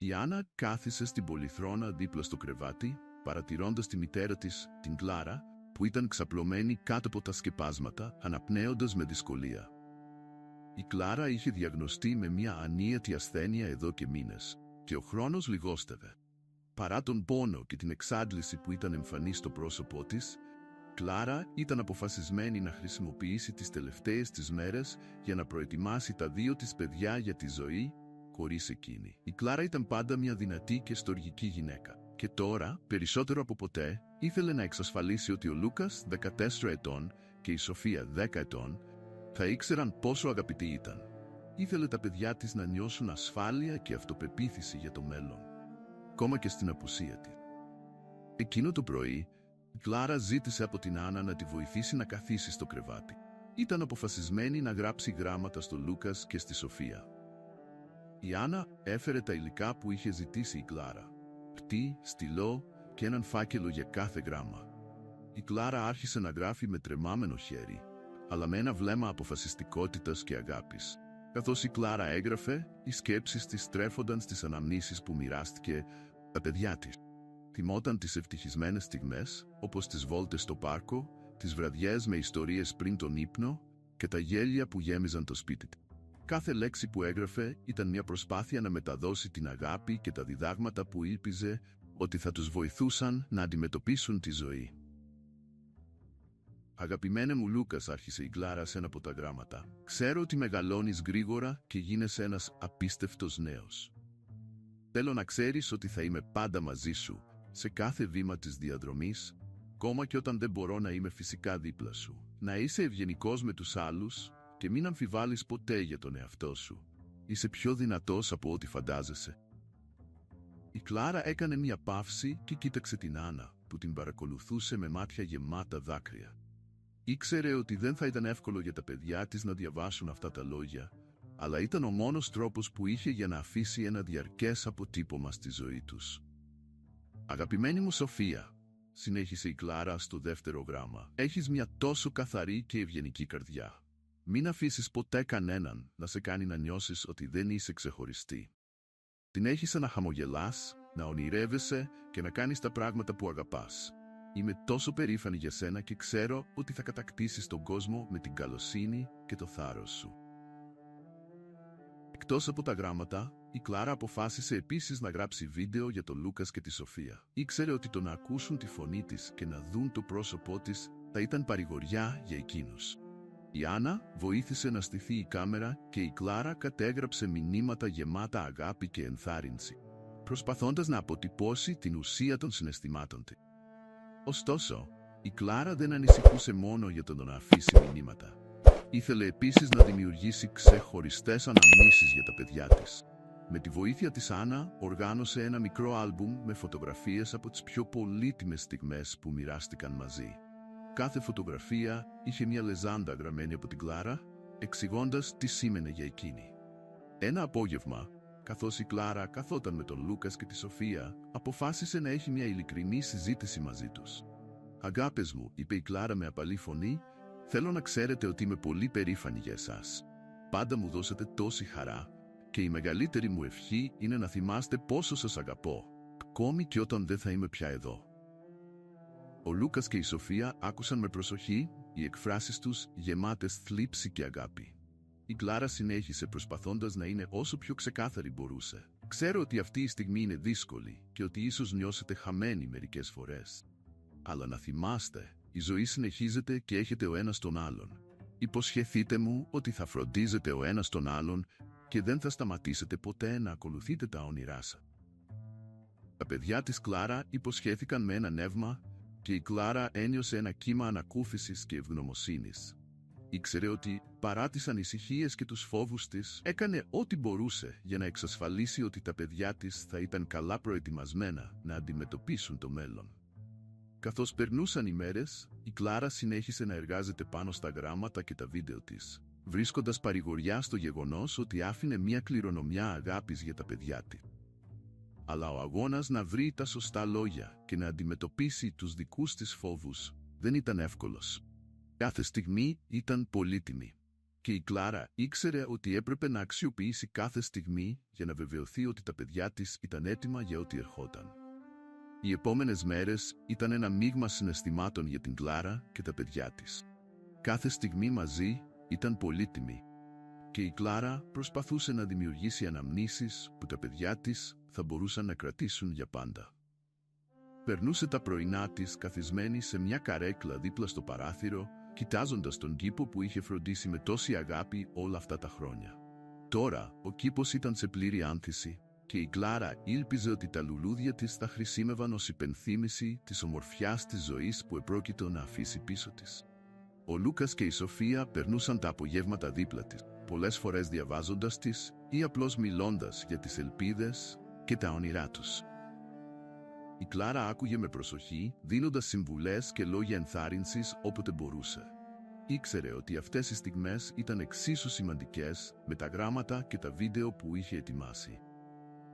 Η Άννα κάθισε στην πολυθρόνα δίπλα στο κρεβάτι, παρατηρώντας τη μητέρα της, την Κλάρα, που ήταν ξαπλωμένη κάτω από τα σκεπάσματα, αναπνέοντας με δυσκολία. Η Κλάρα είχε διαγνωστεί με μια ανίατη ασθένεια εδώ και μήνες, και ο χρόνος λιγόστευε. Παρά τον πόνο και την εξάντληση που ήταν εμφανή στο πρόσωπό της, Κλάρα ήταν αποφασισμένη να χρησιμοποιήσει τις τελευταίες της μέρες για να προετοιμάσει τα δύο της παιδιά για τη ζωή, χωρίς εκείνη. Η Κλάρα ήταν πάντα μια δυνατή και στοργική γυναίκα. Και τώρα, περισσότερο από ποτέ, ήθελε να εξασφαλίσει ότι ο Λούκας, 14 ετών, και η Σοφία, 10 ετών, θα ήξεραν πόσο αγαπητοί ήταν. Ήθελε τα παιδιά της να νιώσουν ασφάλεια και αυτοπεποίθηση για το μέλλον, ακόμα και στην απουσία της. Εκείνο το πρωί, η Κλάρα ζήτησε από την Άννα να τη βοηθήσει να καθίσει στο κρεβάτι. Ήταν αποφασισμένη να γράψει γράμματα στο Λούκας και στη Σοφία. Η Άννα έφερε τα υλικά που είχε ζητήσει η Κλάρα: πτή, στυλό και έναν φάκελο για κάθε γράμμα. Η Κλάρα άρχισε να γράφει με τρεμάμενο χέρι, αλλά με ένα βλέμμα αποφασιστικότητας και αγάπης. Καθώς η Κλάρα έγραφε, οι σκέψεις της στρέφονταν στις αναμνήσεις που μοιράστηκε τα παιδιά της. Θυμόταν τις ευτυχισμένες στιγμές, όπως τις βόλτες στο πάρκο, τις βραδιές με ιστορίες πριν τον ύπνο και τα γέλια που γέμιζαν το σπίτι της. Κάθε λέξη που έγραφε ήταν μια προσπάθεια να μεταδώσει την αγάπη και τα διδάγματα που ήλπιζε ότι θα τους βοηθούσαν να αντιμετωπίσουν τη ζωή. «Αγαπημένε μου Λούκας», άρχισε η Κλάρα σε ένα από τα γράμματα, «ξέρω ότι μεγαλώνεις γρήγορα και γίνεσαι ένας απίστευτος νέος. Θέλω να ξέρεις ότι θα είμαι πάντα μαζί σου, σε κάθε βήμα της διαδρομής, ακόμα και όταν δεν μπορώ να είμαι φυσικά δίπλα σου. Να είσαι ευγενικός με τους άλλους και μην αμφιβάλλεις ποτέ για τον εαυτό σου. Είσαι πιο δυνατός από ό,τι φαντάζεσαι». Η Κλάρα έκανε μια παύση και κοίταξε την Άννα, που την παρακολουθούσε με μάτια γεμάτα δάκρυα. Ήξερε ότι δεν θα ήταν εύκολο για τα παιδιά της να διαβάσουν αυτά τα λόγια, αλλά ήταν ο μόνος τρόπος που είχε για να αφήσει ένα διαρκές αποτύπωμα στη ζωή τους. «Αγαπημένη μου Σοφία», συνέχισε η Κλάρα στο δεύτερο γράμμα, «έχεις μια τόσο καθαρή και ευγενική καρδιά. Μην αφήσεις ποτέ κανέναν να σε κάνει να νιώσεις ότι δεν είσαι ξεχωριστή. Την έχεις να χαμογελάς, να ονειρεύεσαι και να κάνεις τα πράγματα που αγαπάς. Είμαι τόσο περήφανη για σένα και ξέρω ότι θα κατακτήσεις τον κόσμο με την καλοσύνη και το θάρρος σου». Εκτός από τα γράμματα, η Κλάρα αποφάσισε επίσης να γράψει βίντεο για τον Λούκας και τη Σοφία. Ήξερε ότι το να ακούσουν τη φωνή της και να δουν το πρόσωπό της θα ήταν παρηγοριά για εκείνους. Η Άννα βοήθησε να στηθεί η κάμερα και η Κλάρα κατέγραψε μηνύματα γεμάτα αγάπη και ενθάρρυνση, προσπαθώντας να αποτυπώσει την ουσία των συναισθημάτων της. Ωστόσο, η Κλάρα δεν ανησυχούσε μόνο για το να αφήσει μηνύματα. Ήθελε επίσης να δημιουργήσει ξεχωριστές αναμνήσεις για τα παιδιά της. Με τη βοήθεια της Άννα, οργάνωσε ένα μικρό άλμπουμ με φωτογραφίες από τις πιο πολύτιμες στιγμές που μοιράστηκαν μαζί. Κάθε φωτογραφία είχε μια λεζάντα γραμμένη από την Κλάρα, εξηγώντας τι σήμαινε για εκείνη. Ένα απόγευμα, καθώς η Κλάρα καθόταν με τον Λούκας και τη Σοφία, αποφάσισε να έχει μια ειλικρινή συζήτηση μαζί τους. «Αγάπες μου», είπε η Κλάρα με απαλή φωνή, «θέλω να ξέρετε ότι είμαι πολύ περήφανη για εσάς. Πάντα μου δώσατε τόση χαρά και η μεγαλύτερη μου ευχή είναι να θυμάστε πόσο σας αγαπώ, ακόμη και όταν δεν θα είμαι πια εδώ». Ο Λούκας και η Σοφία άκουσαν με προσοχή, οι εκφράσεις τους γεμάτες θλίψη και αγάπη. Η Κλάρα συνέχισε προσπαθώντας να είναι όσο πιο ξεκάθαρη μπορούσε. «Ξέρω ότι αυτή η στιγμή είναι δύσκολη και ότι ίσως νιώσετε χαμένοι μερικές φορές. Αλλά να θυμάστε, η ζωή συνεχίζεται και έχετε ο ένας τον άλλον. Υποσχεθείτε μου ότι θα φροντίζετε ο ένας τον άλλον και δεν θα σταματήσετε ποτέ να ακολουθείτε τα όνειρά σας». Τα παιδιά της Κλάρα υποσχέθηκαν με ένα νεύμα και η Κλάρα ένιωσε ένα κύμα ανακούφισης και ευγνωμοσύνης. Ήξερε ότι, παρά τις ανησυχίες και τους φόβους της, έκανε ό,τι μπορούσε για να εξασφαλίσει ότι τα παιδιά της θα ήταν καλά προετοιμασμένα να αντιμετωπίσουν το μέλλον. Καθώς περνούσαν οι μέρες, η Κλάρα συνέχισε να εργάζεται πάνω στα γράμματα και τα βίντεο της, βρίσκοντας παρηγοριά στο γεγονός ότι άφηνε μια κληρονομιά αγάπης για τα παιδιά της. Αλλά ο αγώνας να βρει τα σωστά λόγια και να αντιμετωπίσει τους δικούς της φόβους δεν ήταν εύκολος. Κάθε στιγμή ήταν πολύτιμη. Και η Κλάρα ήξερε ότι έπρεπε να αξιοποιήσει κάθε στιγμή για να βεβαιωθεί ότι τα παιδιά της ήταν έτοιμα για ό,τι ερχόταν. Οι επόμενες μέρες ήταν ένα μείγμα συναισθημάτων για την Κλάρα και τα παιδιά της. Κάθε στιγμή μαζί ήταν πολύτιμη. Και η Κλάρα προσπαθούσε να δημιουργήσει αναμνήσεις που τα παιδιά της θα μπορούσαν να κρατήσουν για πάντα. Περνούσε τα πρωινά της καθισμένη σε μια καρέκλα δίπλα στο παράθυρο, κοιτάζοντας τον κήπο που είχε φροντίσει με τόση αγάπη όλα αυτά τα χρόνια. Τώρα ο κήπος ήταν σε πλήρη άνθηση και η Κλάρα ήλπιζε ότι τα λουλούδια της θα χρησιμεύαν ως υπενθύμηση της ομορφιάς της ζωής που επρόκειτο να αφήσει πίσω της. Ο Λούκας και η Σοφία περνούσαν τα απογεύματα δίπλα της, πολλές φορές διαβάζοντας της ή απλώς μιλώντας για τις ελπίδες και τα όνειρά τους. Η Κλάρα άκουγε με προσοχή, δίνοντας συμβουλές και λόγια ενθάρρυνσης όποτε μπορούσε. Ήξερε ότι αυτές οι στιγμές ήταν εξίσου σημαντικές με τα γράμματα και τα βίντεο που είχε ετοιμάσει.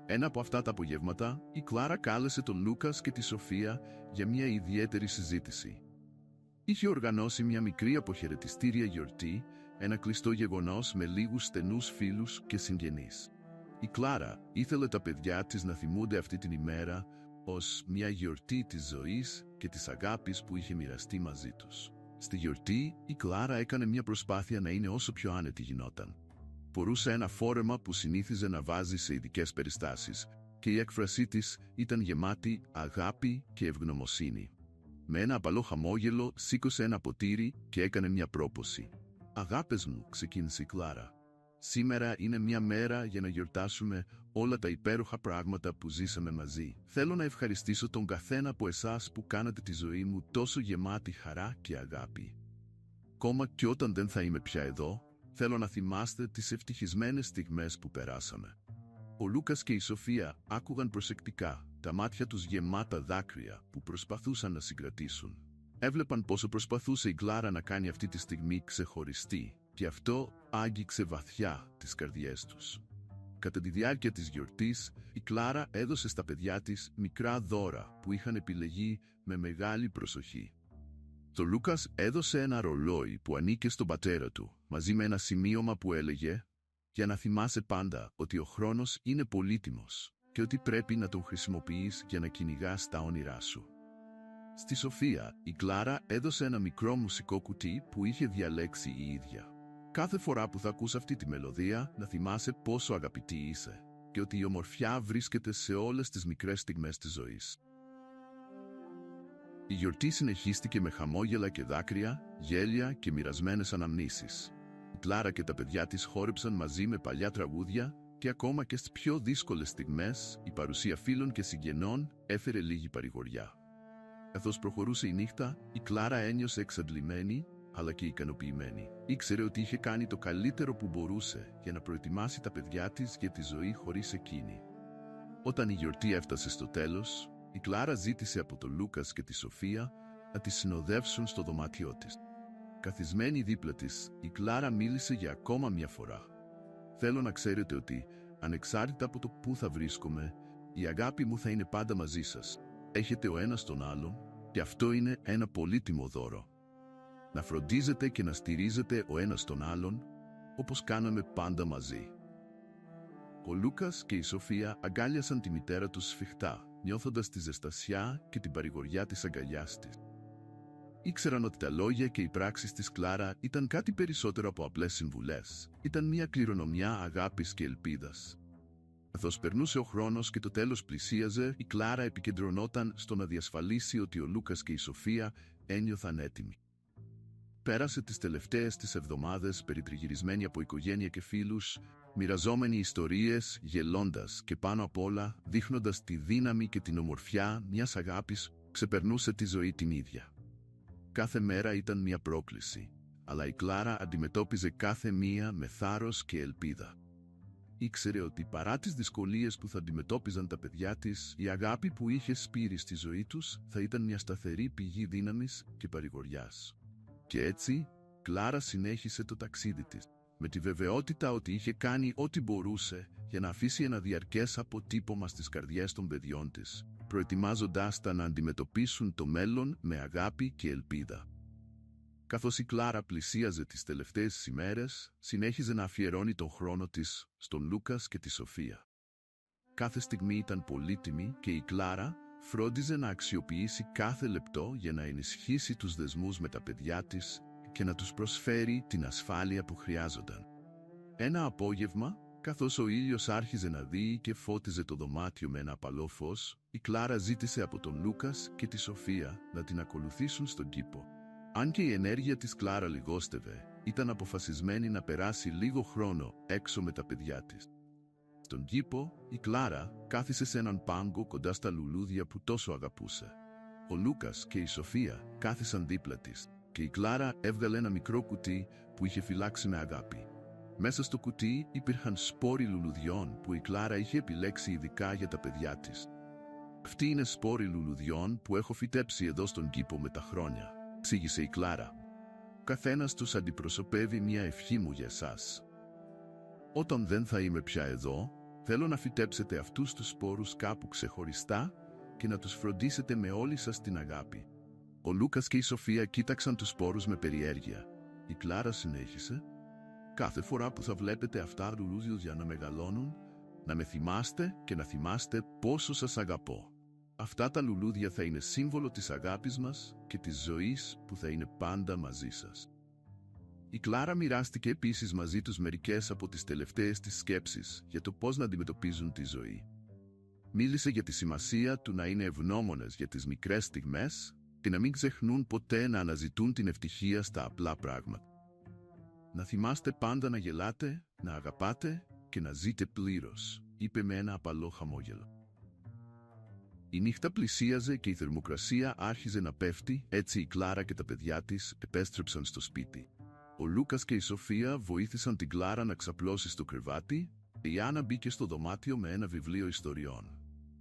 Ένα από αυτά τα απογεύματα, η Κλάρα κάλεσε τον Λούκας και τη Σοφία για μια ιδιαίτερη συζήτηση. Είχε οργανώσει μια μικρή αποχαιρετιστήρια γιορτή, ένα κλειστό γεγονός με λίγους στενούς φίλους και συγγενείς. Η Κλάρα ήθελε τα παιδιά της να θυμούνται αυτή την ημέρα ως μια γιορτή της ζωής και της αγάπης που είχε μοιραστεί μαζί τους. Στη γιορτή, η Κλάρα έκανε μια προσπάθεια να είναι όσο πιο άνετη γινόταν. Φορούσε ένα φόρεμα που συνήθιζε να βάζει σε ειδικές περιστάσεις και η έκφρασή της ήταν γεμάτη αγάπη και ευγνωμοσύνη. Με ένα απαλό χαμόγελο σήκωσε ένα ποτήρι και έκανε μια πρόποση. «Αγάπες μου», ξεκίνησε η Κλάρα. «Σήμερα είναι μια μέρα για να γιορτάσουμε όλα τα υπέροχα πράγματα που ζήσαμε μαζί. Θέλω να ευχαριστήσω τον καθένα από εσάς που κάνατε τη ζωή μου τόσο γεμάτη χαρά και αγάπη. Ακόμα και όταν δεν θα είμαι πια εδώ, θέλω να θυμάστε τις ευτυχισμένες στιγμές που περάσαμε». Ο Λούκας και η Σοφία άκουγαν προσεκτικά, τα μάτια τους γεμάτα δάκρυα που προσπαθούσαν να συγκρατήσουν. Έβλεπαν πόσο προσπαθούσε η Κλάρα να κάνει αυτή τη στιγμή ξεχωριστή και αυτό άγγιξε βαθιά τις καρδιές τους. Κατά τη διάρκεια της γιορτής, η Κλάρα έδωσε στα παιδιά της μικρά δώρα που είχαν επιλεγεί με μεγάλη προσοχή. Το Λούκας έδωσε ένα ρολόι που ανήκε στον πατέρα του, μαζί με ένα σημείωμα που έλεγε «Για να θυμάσαι πάντα ότι ο χρόνος είναι πολύτιμος και ότι πρέπει να τον χρησιμοποιείς για να κυνηγάς τα όνειρά σου». Στη Σοφία, η Κλάρα έδωσε ένα μικρό μουσικό κουτί που είχε διαλέξει η ίδια. «Κάθε φορά που θα ακούς αυτή τη μελωδία, να θυμάσαι πόσο αγαπητή είσαι και ότι η ομορφιά βρίσκεται σε όλες τις μικρές στιγμές της ζωής». Η γιορτή συνεχίστηκε με χαμόγελα και δάκρυα, γέλια και μοιρασμένες αναμνήσεις. Η Κλάρα και τα παιδιά της χόρεψαν μαζί με παλιά τραγούδια και ακόμα και στις πιο δύσκολες στιγμές η παρουσία φίλων και συγγενών έφερε λίγη παρηγοριά. Καθώς προχωρούσε η νύχτα, η Κλάρα ένιωσε εξαντλημένη αλλά και ικανοποιημένη. Ήξερε ότι είχε κάνει το καλύτερο που μπορούσε για να προετοιμάσει τα παιδιά της για τη ζωή χωρίς εκείνη. Όταν η γιορτή έφτασε στο τέλος, η Κλάρα ζήτησε από τον Λούκας και τη Σοφία να τη συνοδεύσουν στο δωμάτιό της. Καθισμένη δίπλα της, η Κλάρα μίλησε για ακόμα μια φορά. «Θέλω να ξέρετε ότι, ανεξάρτητα από το πού θα βρίσκομαι, η αγάπη μου θα είναι πάντα μαζί σας. Έχετε ο ένας τον άλλον και αυτό είναι ένα πολύτιμο δώρο. Να φροντίζετε και να στηρίζετε ο ένας τον άλλον, όπως κάναμε πάντα μαζί». Ο Λούκας και η Σοφία αγκάλιασαν τη μητέρα τους σφιχτά, νιώθοντας τη ζεστασιά και την παρηγοριά της αγκαλιάς της. Ήξεραν ότι τα λόγια και οι πράξεις της Κλάρα ήταν κάτι περισσότερο από απλές συμβουλές. Ήταν μια κληρονομιά αγάπης και ελπίδας. Καθώς περνούσε ο χρόνος και το τέλος πλησίαζε, η Κλάρα επικεντρωνόταν στο να διασφαλίσει ότι ο Λούκας και η Σοφία ένιωθαν έτοιμοι. Πέρασε τις τελευταίες της εβδομάδες περιτριγυρισμένη από οικογένεια και φίλους, μοιραζόμενοι ιστορίες, γελώντας και πάνω απ' όλα δείχνοντας τη δύναμη και την ομορφιά μιας αγάπης που ξεπερνούσε τη ζωή την ίδια. Κάθε μέρα ήταν μια πρόκληση, αλλά η Κλάρα αντιμετώπιζε κάθε μία με θάρρος και ελπίδα. Ήξερε ότι παρά τις δυσκολίες που θα αντιμετώπιζαν τα παιδιά της, η αγάπη που είχε σπείρει στη ζωή τους θα ήταν μια σταθερή πηγή δύναμης και παρηγοριάς. Και έτσι, Κλάρα συνέχισε το ταξίδι της, με τη βεβαιότητα ότι είχε κάνει ό,τι μπορούσε για να αφήσει ένα διαρκές αποτύπωμα στις καρδιές των παιδιών της, προετοιμάζοντάς τα να αντιμετωπίσουν το μέλλον με αγάπη και ελπίδα. Καθώς η Κλάρα πλησίαζε τις τελευταίες ημέρες, συνέχιζε να αφιερώνει τον χρόνο της στον Λούκας και τη Σοφία. Κάθε στιγμή ήταν πολύτιμη και η Κλάρα φρόντιζε να αξιοποιήσει κάθε λεπτό για να ενισχύσει τους δεσμούς με τα παιδιά της και να τους προσφέρει την ασφάλεια που χρειάζονταν. Ένα απόγευμα, καθώς ο ήλιος άρχιζε να δύει και φώτιζε το δωμάτιο με ένα απαλό φως, η Κλάρα ζήτησε από τον Λούκας και τη Σοφία να την ακολουθήσουν στον κήπο. Αν και η ενέργεια της Κλάρα λιγόστευε, ήταν αποφασισμένη να περάσει λίγο χρόνο έξω με τα παιδιά της. Στον κήπο, η Κλάρα κάθισε σε έναν πάγκο κοντά στα λουλούδια που τόσο αγαπούσε. Ο Λούκας και η Σοφία κάθισαν δίπλα της και η Κλάρα έβγαλε ένα μικρό κουτί που είχε φυλάξει με αγάπη. Μέσα στο κουτί υπήρχαν σπόροι λουλουδιών που η Κλάρα είχε επιλέξει ειδικά για τα παιδιά της. «Αυτοί είναι σπόροι λουλουδιών που έχω φυτέψει εδώ στον κήπο με τα χρόνια», εξήγησε η Κλάρα. «Καθένας τους αντιπροσωπεύει μια ευχή μου για εσάς. Όταν δεν θα είμαι πια εδώ, θέλω να φυτέψετε αυτούς τους σπόρους κάπου ξεχωριστά και να τους φροντίσετε με όλη σας την αγάπη». Ο Λούκας και η Σοφία κοίταξαν τους σπόρους με περιέργεια. Η Κλάρα συνέχισε: «Κάθε φορά που θα βλέπετε αυτά τα λουλούδια να μεγαλώνουν, να με θυμάστε και να θυμάστε πόσο σας αγαπώ. Αυτά τα λουλούδια θα είναι σύμβολο της αγάπης μας και της ζωής που θα είναι πάντα μαζί σας». Η Κλάρα μοιράστηκε επίσης μαζί τους μερικές από τις τελευταίες της σκέψεις για το πώς να αντιμετωπίζουν τη ζωή. Μίλησε για τη σημασία του να είναι ευγνώμονες για τις μικρές στιγμές και να μην ξεχνούν ποτέ να αναζητούν την ευτυχία στα απλά πράγματα. «Να θυμάστε πάντα να γελάτε, να αγαπάτε και να ζείτε πλήρως», είπε με ένα απαλό χαμόγελο. Η νύχτα πλησίαζε και η θερμοκρασία άρχιζε να πέφτει, έτσι η Κλάρα και τα παιδιά της επέστρεψαν στο σπίτι. Ο Λούκας και η Σοφία βοήθησαν την Κλάρα να ξαπλώσει στο κρεβάτι και η Άννα μπήκε στο δωμάτιο με ένα βιβλίο ιστοριών.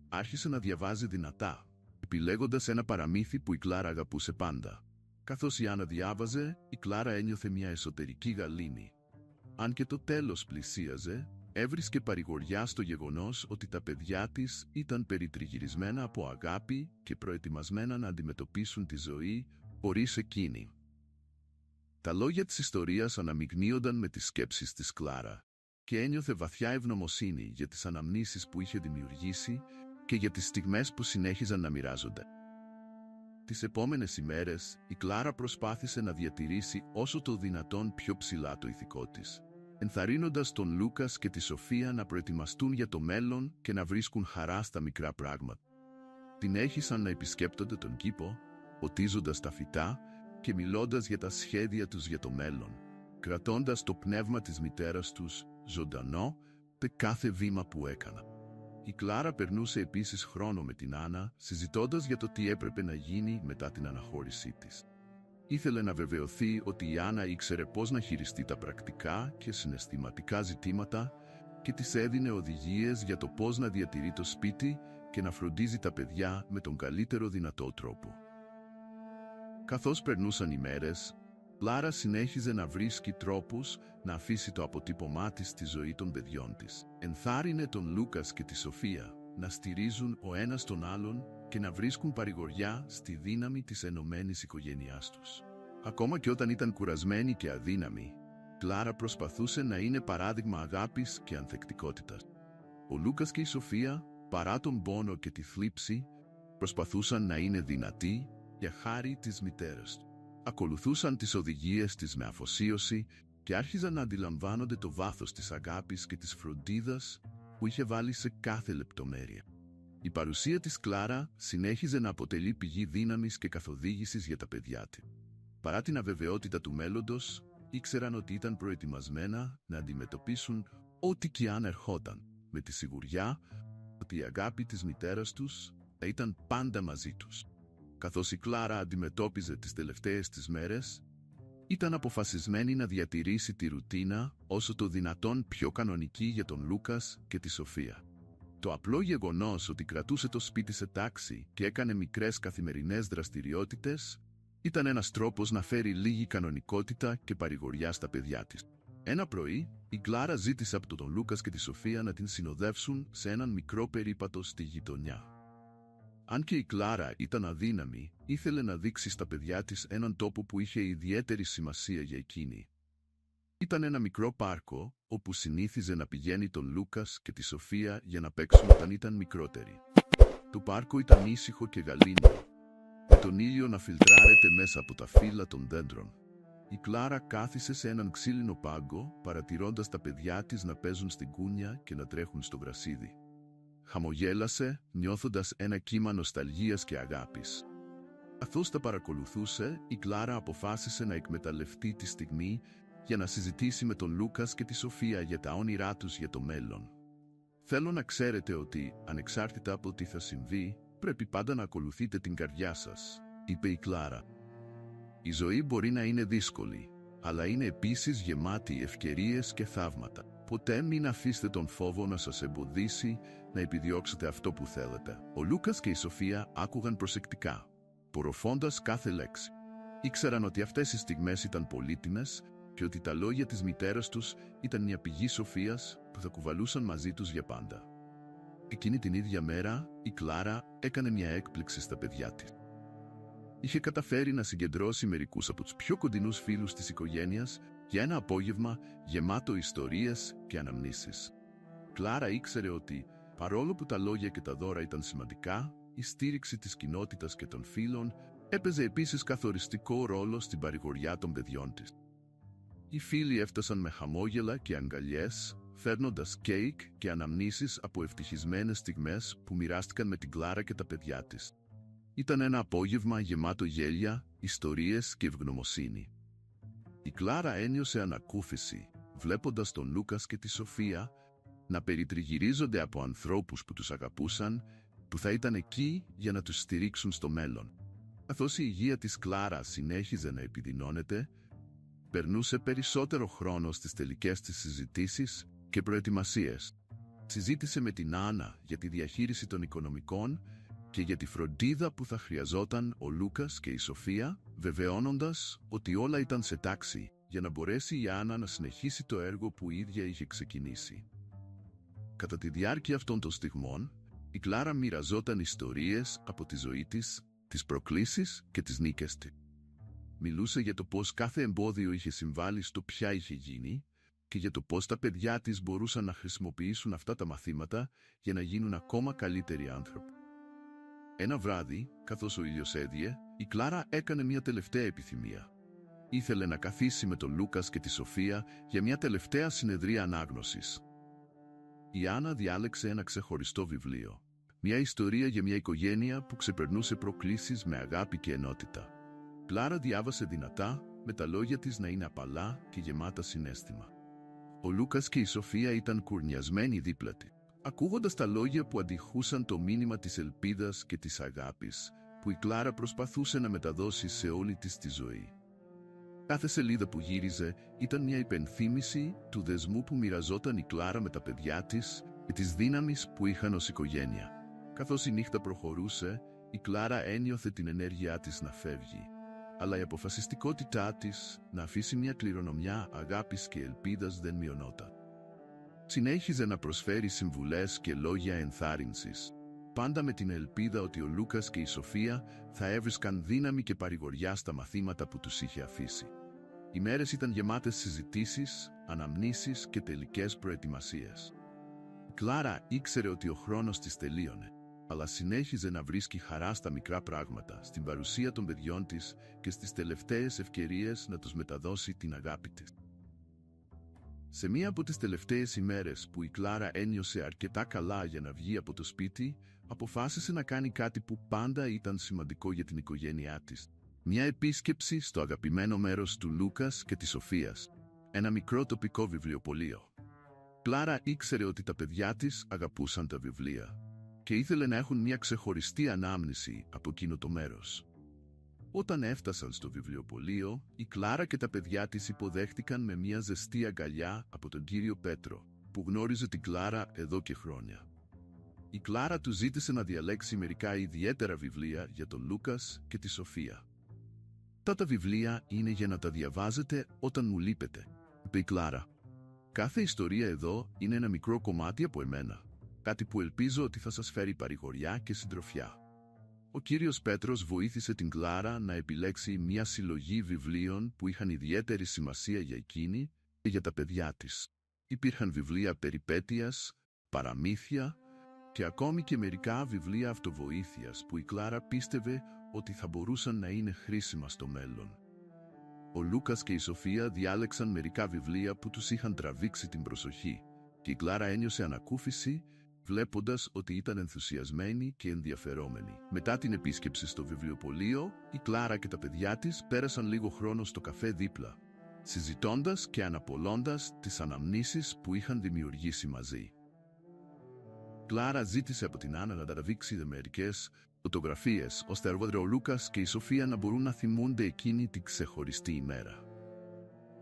Άρχισε να διαβάζει δυνατά, επιλέγοντας ένα παραμύθι που η Κλάρα αγαπούσε πάντα. Καθώς η Άννα διάβαζε, η Κλάρα ένιωθε μια εσωτερική γαλήνη. Αν και το τέλος πλησίαζε, έβρισκε παρηγοριά στο γεγονός ότι τα παιδιά της ήταν περιτριγυρισμένα από αγάπη και προετοιμασμένα να αντιμετωπίσουν τη ζωή χωρίς εκείνη. Τα λόγια της ιστορίας αναμειγνύονταν με τις σκέψεις της Κλάρα και ένιωθε βαθιά ευγνωμοσύνη για τις αναμνήσεις που είχε δημιουργήσει και για τις στιγμές που συνέχιζαν να μοιράζονται. Τις επόμενες ημέρες, η Κλάρα προσπάθησε να διατηρήσει όσο το δυνατόν πιο ψηλά το ηθικό της, ενθαρρύνοντας τον Λούκας και τη Σοφία να προετοιμαστούν για το μέλλον και να βρίσκουν χαρά στα μικρά πράγματα. Την έχισαν να επισκέπτονται τον κήπο, ποτίζοντας τα φυτά και μιλώντας για τα σχέδια τους για το μέλλον, κρατώντας το πνεύμα της μητέρας τους ζωντανό με κάθε βήμα που έκανα. Η Κλάρα περνούσε επίσης χρόνο με την Άννα, συζητώντας για το τι έπρεπε να γίνει μετά την αναχώρησή της. Ήθελε να βεβαιωθεί ότι η Άννα ήξερε πώς να χειριστεί τα πρακτικά και συναισθηματικά ζητήματα και της έδινε οδηγίες για το πώς να διατηρεί το σπίτι και να φροντίζει τα παιδιά με τον καλύτερο δυνατό τρόπο. Καθώς περνούσαν οι μέρες, Κλάρα συνέχιζε να βρίσκει τρόπους να αφήσει το αποτύπωμά της στη ζωή των παιδιών της. Ενθάρρυνε τον Λούκας και τη Σοφία να στηρίζουν ο ένας τον άλλον και να βρίσκουν παρηγοριά στη δύναμη της ενωμένης οικογένειάς τους. Ακόμα και όταν ήταν κουρασμένη και αδύναμη, Κλάρα προσπαθούσε να είναι παράδειγμα αγάπης και ανθεκτικότητας. Ο Λούκας και η Σοφία, παρά τον πόνο και τη θλίψη, προσπαθούσαν να είναι δυνατοί για χάρη της μητέρας του. Ακολουθούσαν τις οδηγίες της με αφοσίωση και άρχιζαν να αντιλαμβάνονται το βάθος της αγάπης και της φροντίδας που είχε βάλει σε κάθε λεπτομέρεια. Η παρουσία της Κλάρα συνέχιζε να αποτελεί πηγή δύναμης και καθοδήγησης για τα παιδιά της. Παρά την αβεβαιότητα του μέλλοντος, ήξεραν ότι ήταν προετοιμασμένα να αντιμετωπίσουν ό,τι κι αν ερχόταν, με τη σιγουριά ότι η αγάπη της μητέρας τους θα ήταν πάντα μαζί τους. Καθώς η Κλάρα αντιμετώπιζε τις τελευταίες της μέρες, ήταν αποφασισμένη να διατηρήσει τη ρουτίνα όσο το δυνατόν πιο κανονική για τον Λούκας και τη Σοφία. Το απλό γεγονός ότι κρατούσε το σπίτι σε τάξη και έκανε μικρές καθημερινές δραστηριότητες ήταν ένας τρόπος να φέρει λίγη κανονικότητα και παρηγοριά στα παιδιά της. Ένα πρωί, η Κλάρα ζήτησε από τον Λούκας και τη Σοφία να την συνοδεύσουν σε έναν μικρό περίπατο στη γειτονιά. Αν και η Κλάρα ήταν αδύναμη, ήθελε να δείξει στα παιδιά της έναν τόπο που είχε ιδιαίτερη σημασία για εκείνη. Ήταν ένα μικρό πάρκο, όπου συνήθιζε να πηγαίνει τον Λούκας και τη Σοφία για να παίξουν όταν ήταν μικρότεροι. Το πάρκο ήταν ήσυχο και γαλήνιο, με τον ήλιο να φιλτράρεται μέσα από τα φύλλα των δέντρων. Η Κλάρα κάθισε σε έναν ξύλινο πάγκο, παρατηρώντας τα παιδιά της να παίζουν στην κούνια και να τρέχουν στο γρασίδι. Χαμογέλασε, νιώθοντας ένα κύμα νοσταλγίας και αγάπης. Καθώς τα παρακολουθούσε, η Κλάρα αποφάσισε να εκμεταλλευτεί τη στιγμή για να συζητήσει με τον Λούκας και τη Σοφία για τα όνειρά τους για το μέλλον. «Θέλω να ξέρετε ότι, ανεξάρτητα από τι θα συμβεί, πρέπει πάντα να ακολουθείτε την καρδιά σας», είπε η Κλάρα. «Η ζωή μπορεί να είναι δύσκολη, αλλά είναι επίσης γεμάτη ευκαιρίες και θαύματα. Ποτέ μην αφήσετε τον φόβο να σας εμποδίσει να επιδιώξετε αυτό που θέλετε». Ο Λούκας και η Σοφία άκουγαν προσεκτικά, απορροφώντας κάθε λέξη. Ήξεραν ότι αυτές οι στιγμές ήταν πολύτιμες και ότι τα λόγια της μητέρας τους ήταν μια πηγή σοφίας που θα κουβαλούσαν μαζί τους για πάντα. Εκείνη την ίδια μέρα, η Κλάρα έκανε μια έκπληξη στα παιδιά της. Είχε καταφέρει να συγκεντρώσει μερικούς από τους πιο κοντινούς φίλους της οικογένειας για ένα απόγευμα γεμάτο ιστορίες και αναμνήσεις. Κλάρα ήξερε ότι, παρόλο που τα λόγια και τα δώρα ήταν σημαντικά, η στήριξη της κοινότητας και των φίλων έπαιζε επίσης καθοριστικό ρόλο στην παρηγοριά των παιδιών της. Οι φίλοι έφτασαν με χαμόγελα και αγκαλιές, φέρνοντας κέικ και αναμνήσεις από ευτυχισμένες στιγμές που μοιράστηκαν με την Κλάρα και τα παιδιά της. Ήταν ένα απόγευμα γεμάτο γέλια, ιστορίες και ευγνωμοσύνη. Η Κλάρα ένιωσε ανακούφιση, βλέποντας τον Λούκας και τη Σοφία να περιτριγυρίζονται από ανθρώπους που τους αγαπούσαν, που θα ήταν εκεί για να τους στηρίξουν στο μέλλον. Καθώς η υγεία της Κλάρα συνέχιζε να επιδεινώνεται, περνούσε περισσότερο χρόνο στις τελικές της συζητήσεις και προετοιμασίες. Συζήτησε με την Άννα για τη διαχείριση των οικονομικών και για τη φροντίδα που θα χρειαζόταν ο Λούκας και η Σοφία, βεβαιώνοντας ότι όλα ήταν σε τάξη για να μπορέσει η Άννα να συνεχίσει το έργο που η ίδια είχε ξεκινήσει. Κατά τη διάρκεια αυτών των στιγμών, η Κλάρα μοιραζόταν ιστορίες από τη ζωή της, τις προκλήσεις και τις νίκες της. Μιλούσε για το πώς κάθε εμπόδιο είχε συμβάλει στο ποια είχε γίνει και για το πώς τα παιδιά της μπορούσαν να χρησιμοποιήσουν αυτά τα μαθήματα για να γίνουν ακόμα καλύτεροι άνθρωποι. Ένα βράδυ, καθώς ο ήλιος έδιε, η Κλάρα έκανε μια τελευταία επιθυμία. Ήθελε να καθίσει με τον Λούκας και τη Σοφία για μια τελευταία συνεδρία ανάγνωσης. Η Άννα διάλεξε ένα ξεχωριστό βιβλίο. Μια ιστορία για μια οικογένεια που ξεπερνούσε προκλήσεις με αγάπη και ενότητα. Κλάρα διάβασε δυνατά, με τα λόγια της να είναι απαλά και γεμάτα συναίσθημα. Ο Λούκας και η Σοφία ήταν κουρνιασμένοι δίπλα της, ακούγοντας τα λόγια που αντιχούσαν το μήνυμα της ελπίδας και της αγάπης, που η Κλάρα προσπαθούσε να μεταδώσει σε όλη της τη ζωή. Κάθε σελίδα που γύριζε ήταν μια υπενθύμηση του δεσμού που μοιραζόταν η Κλάρα με τα παιδιά της και της δύναμης που είχαν ως οικογένεια. Καθώς η νύχτα προχωρούσε, η Κλάρα ένιωθε την ενέργειά της να φεύγει, αλλά η αποφασιστικότητά της να αφήσει μια κληρονομιά αγάπης και ελπίδας δεν μειωνόταν. Συνέχιζε να προσφέρει συμβουλές και λόγια ενθάρρυνσης, πάντα με την ελπίδα ότι ο Λούκας και η Σοφία θα έβρισκαν δύναμη και παρηγοριά στα μαθήματα που τους είχε αφήσει. Οι μέρες ήταν γεμάτες συζητήσεις, αναμνήσεις και τελικές προετοιμασίες. Η Κλάρα ήξερε ότι ο χρόνος της τελείωνε, αλλά συνέχιζε να βρίσκει χαρά στα μικρά πράγματα, στην παρουσία των παιδιών της και στις τελευταίες ευκαιρίες να τους μεταδώσει την αγάπη της. Σε μία από τις τελευταίες ημέρες που η Κλάρα ένιωσε αρκετά καλά για να βγει από το σπίτι, αποφάσισε να κάνει κάτι που πάντα ήταν σημαντικό για την οικογένειά της. Μια επίσκεψη στο αγαπημένο μέρος του Λούκας και της Σοφίας, ένα μικρό τοπικό βιβλιοπωλείο. Κλάρα ήξερε ότι τα παιδιά της αγαπούσαν τα βιβλία και ήθελε να έχουν μια ξεχωριστή ανάμνηση από εκείνο το μέρος. Όταν έφτασαν στο βιβλιοπωλείο, η Κλάρα και τα παιδιά της υποδέχτηκαν με μια ζεστή αγκαλιά από τον κύριο Πέτρο, που γνώριζε την Κλάρα εδώ και χρόνια. Η Κλάρα του ζήτησε να διαλέξει μερικά ιδιαίτερα βιβλία για τον Λούκας και τη Σοφία. «Τα βιβλία είναι για να τα διαβάζετε όταν μου λείπετε», είπε η Κλάρα. «Κάθε ιστορία εδώ είναι ένα μικρό κομμάτι από εμένα, κάτι που ελπίζω ότι θα σας φέρει παρηγοριά και συντροφιά». Ο κύριος Πέτρος βοήθησε την Κλάρα να επιλέξει μια συλλογή βιβλίων που είχαν ιδιαίτερη σημασία για εκείνη και για τα παιδιά της. Υπήρχαν βιβλία περιπέτειας, παραμύθια και ακόμη και μερικά βιβλία αυτοβοήθειας που η Κλάρα πίστευε ότι θα μπορούσαν να είναι χρήσιμα στο μέλλον. Ο Λούκας και η Σοφία διάλεξαν μερικά βιβλία που τους είχαν τραβήξει την προσοχή και η Κλάρα ένιωσε ανακούφιση βλέποντας ότι ήταν ενθουσιασμένη και ενδιαφερόμενη. Μετά την επίσκεψη στο βιβλιοπωλείο, η Κλάρα και τα παιδιά της πέρασαν λίγο χρόνο στο καφέ δίπλα, συζητώντας και αναπολώντας τις αναμνήσεις που είχαν δημιουργήσει μαζί. Κλάρα ζήτησε από την Άννα να τραβήξει μερικές φωτογραφίες, ώστε αργότερα ο Λούκας και η Σοφία να μπορούν να θυμούνται εκείνη την ξεχωριστή ημέρα.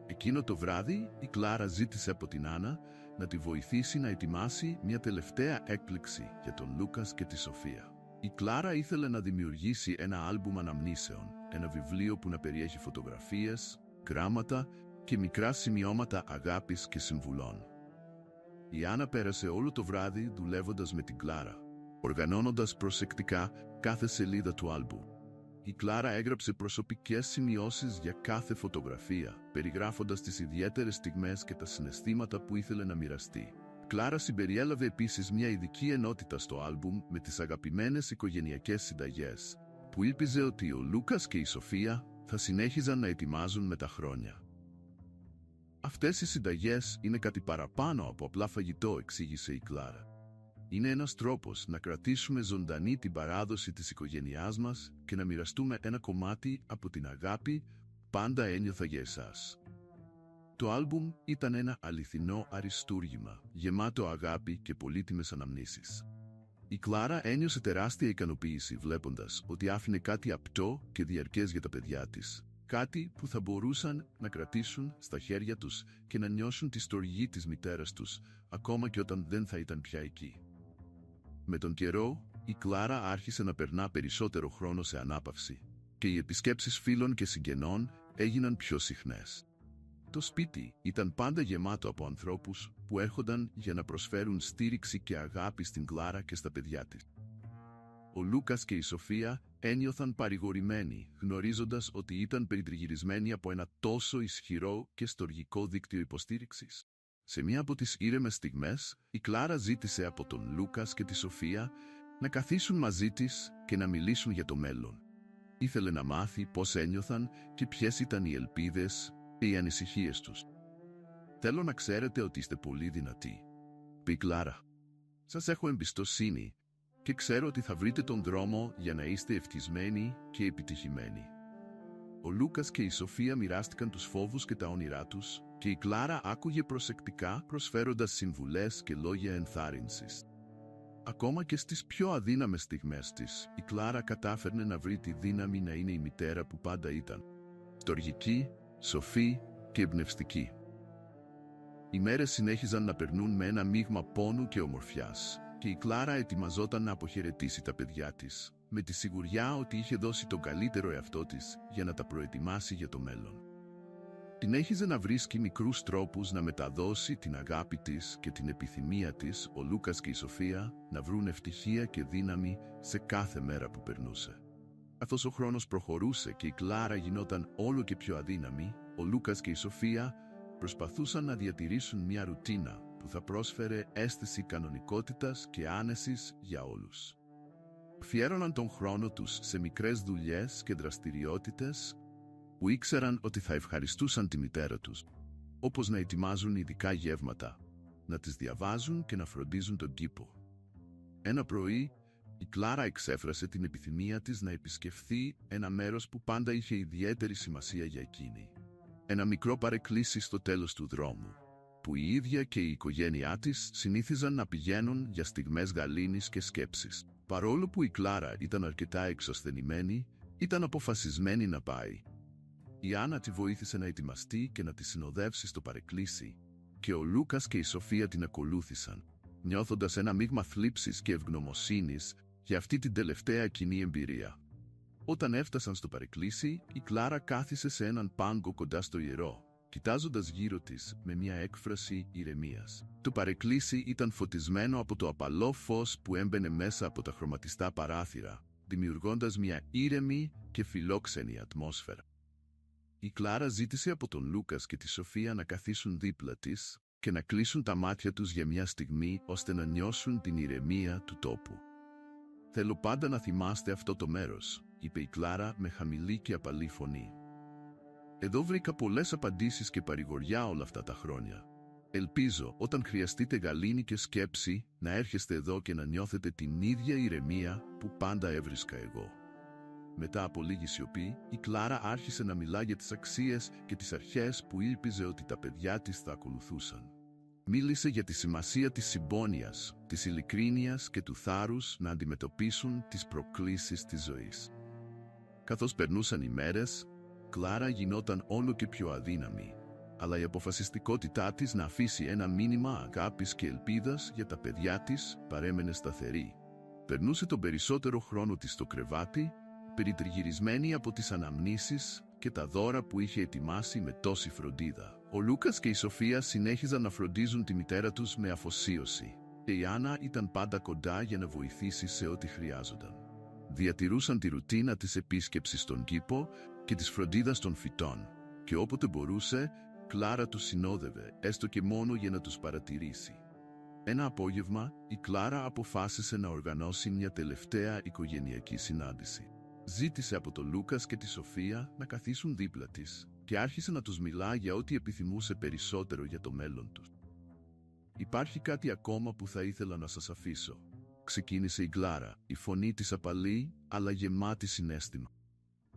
Εκείνο το βράδυ, η Κλάρα ζήτησε από την Άννα να τη βοηθήσει να ετοιμάσει μια τελευταία έκπληξη για τον Λούκας και τη Σοφία. Η Κλάρα ήθελε να δημιουργήσει ένα άλμπουμ αναμνήσεων, ένα βιβλίο που να περιέχει φωτογραφίες, γράμματα και μικρά σημειώματα αγάπης και συμβουλών. Η Άννα πέρασε όλο το βράδυ δουλεύοντας με την Κλάρα, οργανώνοντας προσεκτικά κάθε σελίδα του άλμπουμ. Η Κλάρα έγραψε προσωπικές σημειώσεις για κάθε φωτογραφία, περιγράφοντας τις ιδιαίτερες στιγμές και τα συναισθήματα που ήθελε να μοιραστεί. Κλάρα συμπεριέλαβε επίσης μια ειδική ενότητα στο άλμπουμ με τις αγαπημένες οικογενειακές συνταγές, που ήλπιζε ότι ο Λούκας και η Σοφία θα συνέχιζαν να ετοιμάζουν με τα χρόνια. «Αυτές οι συνταγές είναι κάτι παραπάνω από απλά φαγητό», εξήγησε η Κλάρα. «Είναι ένας τρόπος να κρατήσουμε ζωντανή την παράδοση της οικογένειάς μας και να μοιραστούμε ένα κομμάτι από την αγάπη που πάντα ένιωθα για εσάς». Το άλμπουμ ήταν ένα αληθινό αριστούργημα, γεμάτο αγάπη και πολύτιμες αναμνήσεις. Η Κλάρα ένιωσε τεράστια ικανοποίηση βλέποντας ότι άφηνε κάτι απτό και διαρκές για τα παιδιά της. Κάτι που θα μπορούσαν να κρατήσουν στα χέρια τους και να νιώσουν τη στοργή της μητέρας τους, ακόμα και όταν δεν θα ήταν πια εκεί. Με τον καιρό, η Κλάρα άρχισε να περνά περισσότερο χρόνο σε ανάπαυση και οι επισκέψεις φίλων και συγγενών έγιναν πιο συχνές. Το σπίτι ήταν πάντα γεμάτο από ανθρώπους που έρχονταν για να προσφέρουν στήριξη και αγάπη στην Κλάρα και στα παιδιά της. Ο Λούκας και η Σοφία ένιωθαν παρηγορημένοι, γνωρίζοντας ότι ήταν περιτριγυρισμένοι από ένα τόσο ισχυρό και στοργικό δίκτυο υποστήριξης. Σε μία από τις ήρεμες στιγμές, η Κλάρα ζήτησε από τον Λούκας και τη Σοφία να καθίσουν μαζί της και να μιλήσουν για το μέλλον. Ήθελε να μάθει πώς ένιωθαν και ποιες ήταν οι ελπίδες και οι ανησυχίες τους. «Θέλω να ξέρετε ότι είστε πολύ δυνατοί», είπε η Κλάρα. «Σας έχω εμπιστοσύνη και ξέρω ότι θα βρείτε τον δρόμο για να είστε ευτυχισμένοι και επιτυχημένοι». Ο Λούκας και η Σοφία μοιράστηκαν τους φόβους και τα όνειρά τους και η Κλάρα άκουγε προσεκτικά, προσφέροντας συμβουλές και λόγια ενθάρρυνσης. Ακόμα και στις πιο αδύναμες στιγμές της, η Κλάρα κατάφερνε να βρει τη δύναμη να είναι η μητέρα που πάντα ήταν. Στοργική, σοφή και εμπνευστική. Οι μέρες συνέχιζαν να περνούν με ένα μείγμα πόνου και ομορφιάς και η Κλάρα ετοιμαζόταν να αποχαιρετήσει τα παιδιά της, με τη σιγουριά ότι είχε δώσει τον καλύτερο εαυτό της για να τα προετοιμάσει για το μέλλον. Την έχιζε να βρίσκει μικρούς τρόπους να μεταδώσει την αγάπη της και την επιθυμία της, ο Λούκας και η Σοφία, να βρουν ευτυχία και δύναμη σε κάθε μέρα που περνούσε. Καθώς ο χρόνος προχωρούσε και η Κλάρα γινόταν όλο και πιο αδύναμη, ο Λούκας και η Σοφία προσπαθούσαν να διατηρήσουν μια ρουτίνα που θα πρόσφερε αίσθηση κανονικότητας και άνεσης για όλους. Αφιέρωναν τον χρόνο τους σε μικρές δουλειές και δραστηριότητες που ήξεραν ότι θα ευχαριστούσαν τη μητέρα τους, όπως να ετοιμάζουν ειδικά γεύματα, να τις διαβάζουν και να φροντίζουν τον κήπο. Ένα πρωί, η Κλάρα εξέφρασε την επιθυμία της να επισκεφθεί ένα μέρος που πάντα είχε ιδιαίτερη σημασία για εκείνη. Ένα μικρό παρεκκλήσι στο τέλος του δρόμου, που η ίδια και η οικογένειά της συνήθιζαν να πηγαίνουν για στιγμές γαλήνης και σκέψης. Παρόλο που η Κλάρα ήταν αρκετά εξασθενημένη, ήταν αποφασισμένη να πάει. Η Άννα τη βοήθησε να ετοιμαστεί και να τη συνοδεύσει στο παρεκκλήσι, και ο Λούκας και η Σοφία την ακολούθησαν, νιώθοντας ένα μείγμα θλίψης και ευγνωμοσύνης για αυτή την τελευταία κοινή εμπειρία. Όταν έφτασαν στο παρεκκλήσι, η Κλάρα κάθισε σε έναν πάγκο κοντά στο ιερό, κοιτάζοντας γύρω της με μια έκφραση ηρεμίας. Το παρεκκλήσι ήταν φωτισμένο από το απαλό φως που έμπαινε μέσα από τα χρωματιστά παράθυρα, δημιουργώντας μια ήρεμη και φιλόξενη ατμόσφαιρα. Η Κλάρα ζήτησε από τον Λούκας και τη Σοφία να καθίσουν δίπλα της και να κλείσουν τα μάτια τους για μια στιγμή ώστε να νιώσουν την ηρεμία του τόπου. «Θέλω πάντα να θυμάστε αυτό το μέρος», είπε η Κλάρα με χαμηλή και απαλή φωνή. «Εδώ βρήκα πολλές απαντήσεις και παρηγοριά όλα αυτά τα χρόνια. Ελπίζω, όταν χρειαστείτε γαλήνη και σκέψη, να έρχεστε εδώ και να νιώθετε την ίδια ηρεμία που πάντα έβρισκα εγώ». Μετά από λίγη σιωπή, η Κλάρα άρχισε να μιλά για τις αξίες και τις αρχές που ήλπιζε ότι τα παιδιά της θα ακολουθούσαν. Μίλησε για τη σημασία της συμπόνιας, της ειλικρίνειας και του θάρρους να αντιμετωπίσουν τις προκλήσεις της ζωής. Καθώς περνούσαν οι μέρες, Κλάρα γινόταν όλο και πιο αδύναμη, αλλά η αποφασιστικότητά της να αφήσει ένα μήνυμα αγάπης και ελπίδας για τα παιδιά της παρέμενε σταθερή. Περνούσε τον περισσότερο χρόνο της στο κρεβάτι, περιτριγυρισμένη από τις αναμνήσεις και τα δώρα που είχε ετοιμάσει με τόση φροντίδα. Ο Λούκας και η Σοφία συνέχιζαν να φροντίζουν τη μητέρα τους με αφοσίωση και η Άννα ήταν πάντα κοντά για να βοηθήσει σε ό,τι χρειάζονταν. Διατηρούσαν τη ρουτίνα της επίσκεψης στον κήπο και της φροντίδας των φυτών και όποτε μπορούσε, Κλάρα τους συνόδευε, έστω και μόνο για να τους παρατηρήσει. Ένα απόγευμα, η Κλάρα αποφάσισε να οργανώσει μια τελευταία οικογενειακή συνάντηση. Ζήτησε από τον Λούκας και τη Σοφία να καθίσουν δίπλα της και άρχισε να τους μιλά για ό,τι επιθυμούσε περισσότερο για το μέλλον τους. «Υπάρχει κάτι ακόμα που θα ήθελα να σας αφήσω», ξεκίνησε η Κλάρα, η φωνή της απαλή αλλά γεμάτη συναίσθημα.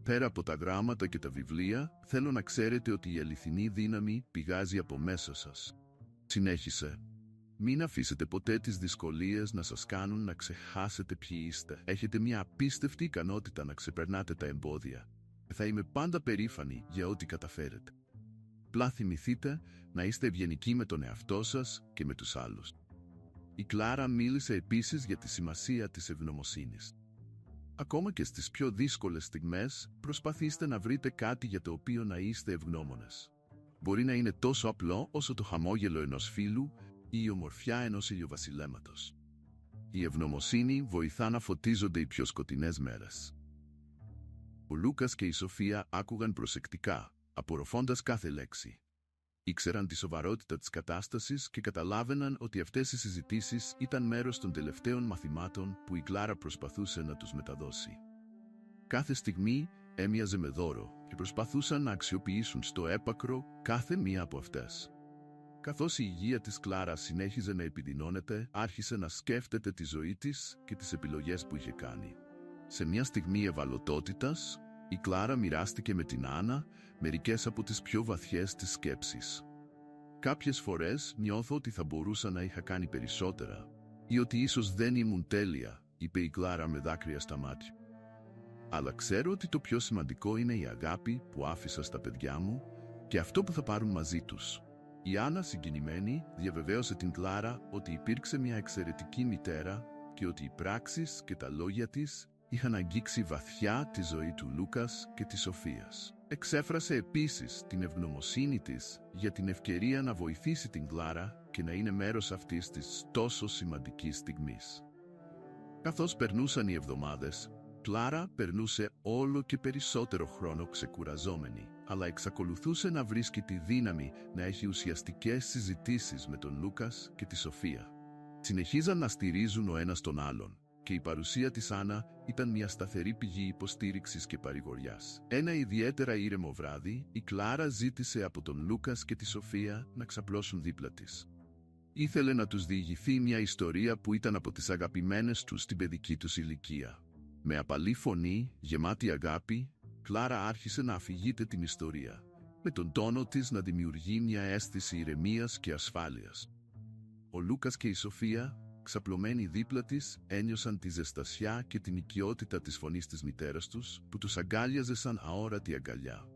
«Πέρα από τα γράμματα και τα βιβλία, θέλω να ξέρετε ότι η αληθινή δύναμη πηγάζει από μέσα σας». Συνέχισε. «Μην αφήσετε ποτέ τις δυσκολίες να σας κάνουν να ξεχάσετε ποιοι είστε. Έχετε μια απίστευτη ικανότητα να ξεπερνάτε τα εμπόδια. Θα είμαι πάντα περήφανη για ό,τι καταφέρετε. Απλά θυμηθείτε να είστε ευγενικοί με τον εαυτό σας και με τους άλλους». Η Κλάρα μίλησε επίσης για τη σημασία της ευγνωμοσύνης. «Ακόμα και στις πιο δύσκολες στιγμές, προσπαθήστε να βρείτε κάτι για το οποίο να είστε ευγνώμονες. Μπορεί να είναι τόσο απλό όσο το χαμόγελο ενός φίλου ή η ομορφιά ενός ηλιοβασιλέματος. Η ευγνωμοσύνη βοηθά να φωτίζονται οι πιο σκοτεινές μέρες». Ο Λούκας και η Σοφία άκουγαν προσεκτικά, απορροφώντας κάθε λέξη. Ήξεραν τη σοβαρότητα της κατάστασης και καταλάβαιναν ότι αυτές οι συζητήσεις ήταν μέρος των τελευταίων μαθημάτων που η Κλάρα προσπαθούσε να τους μεταδώσει. Κάθε στιγμή έμοιαζε με δώρο και προσπαθούσαν να αξιοποιήσουν στο έπακρο κάθε μία από αυτές. Καθώς η υγεία της Κλάρα συνέχιζε να επιδεινώνεται, άρχισε να σκέφτεται τη ζωή της και τις επιλογές που είχε κάνει. Σε μια στιγμή ευαλωτότητας, η Κλάρα μοιράστηκε με την Άννα μερικές από τις πιο βαθιές της σκέψεις. «Κάποιες φορές νιώθω ότι θα μπορούσα να είχα κάνει περισσότερα ή ότι ίσως δεν ήμουν τέλεια», είπε η Κλάρα με δάκρυα στα μάτια. «Αλλά ξέρω ότι το πιο σημαντικό είναι η αγάπη που άφησα στα παιδιά μου και αυτό που θα πάρουν μαζί τους». Η Άννα, συγκινημένη, διαβεβαίωσε την Κλάρα ότι υπήρξε μια εξαιρετική μητέρα και ότι οι πράξεις και τα λόγια της είχαν αγγίξει βαθιά τη ζωή του Λούκας και της Σοφίας. Εξέφρασε επίσης την ευγνωμοσύνη της για την ευκαιρία να βοηθήσει την Κλάρα και να είναι μέρος αυτής της τόσο σημαντικής στιγμής. Καθώς περνούσαν οι εβδομάδες, Κλάρα περνούσε όλο και περισσότερο χρόνο ξεκουραζόμενη, αλλά εξακολουθούσε να βρίσκει τη δύναμη να έχει ουσιαστικές συζητήσεις με τον Λούκας και τη Σοφία. Συνεχίζαν να στηρίζουν ο ένας τον άλλον και η παρουσία της Άννα ήταν μια σταθερή πηγή υποστήριξης και παρηγοριάς. Ένα ιδιαίτερα ήρεμο βράδυ, η Κλάρα ζήτησε από τον Λούκας και τη Σοφία να ξαπλώσουν δίπλα της. Ήθελε να τους διηγηθεί μια ιστορία που ήταν από τις αγαπημένες τους στην παιδική τους ηλικία. Με απαλή φωνή, γεμάτη αγάπη, Κλάρα άρχισε να αφηγείται την ιστορία, με τον τόνο της να δημιουργεί μια αίσθηση ηρεμίας και ασφάλειας. Ο Λούκας και η Σοφία, ξαπλωμένοι δίπλα της, ένιωσαν τη ζεστασιά και την οικειότητα της φωνής της μητέρας τους, που τους αγκάλιαζε σαν αόρατη αγκαλιά.